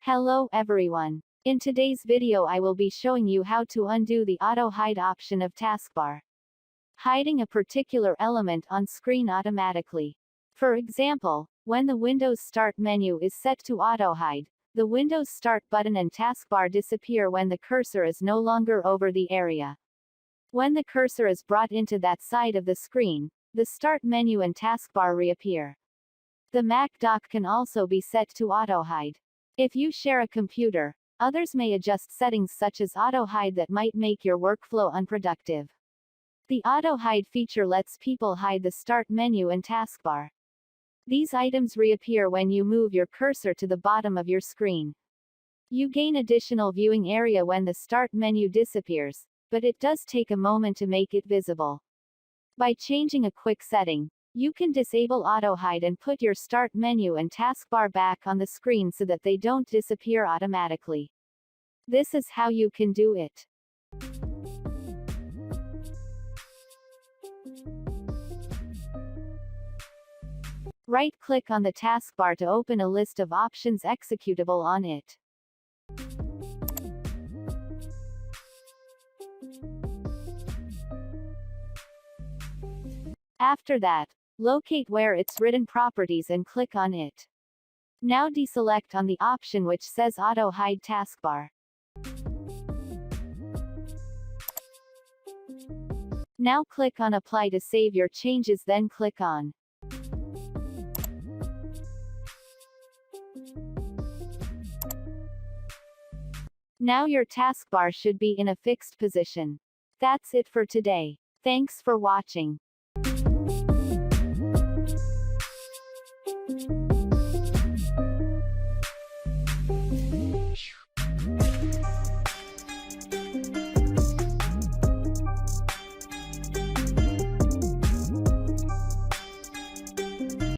Hello everyone. In today's video I will be showing you how to undo the auto hide option of Taskbar. Hiding a particular element on screen automatically. For example, when the Windows Start menu is set to auto hide, the Windows Start button and Taskbar disappear when the cursor is no longer over the area. When the cursor is brought into that side of the screen, the Start menu and Taskbar reappear. The Mac dock can also be set to auto hide. If you share a computer, others may adjust settings such as auto hide that might make your workflow unproductive. The auto hide feature lets people hide the Start menu and Taskbar. These items reappear when you move your cursor to the bottom of your screen. You gain additional viewing area when the Start menu disappears, but it does take a moment to make it visible. By changing a quick setting, you can disable auto hide and put your Start menu and Taskbar back on the screen so that they don't disappear automatically. This is how you can do it. Right-click on the taskbar to open a list of options executable on it. After that, locate where it's written Properties and click on it. Now deselect on the option which says Auto Hide Taskbar. Now click on Apply to save your changes, then click on Now your taskbar should be in a fixed position. That's it for today. Thanks for watching.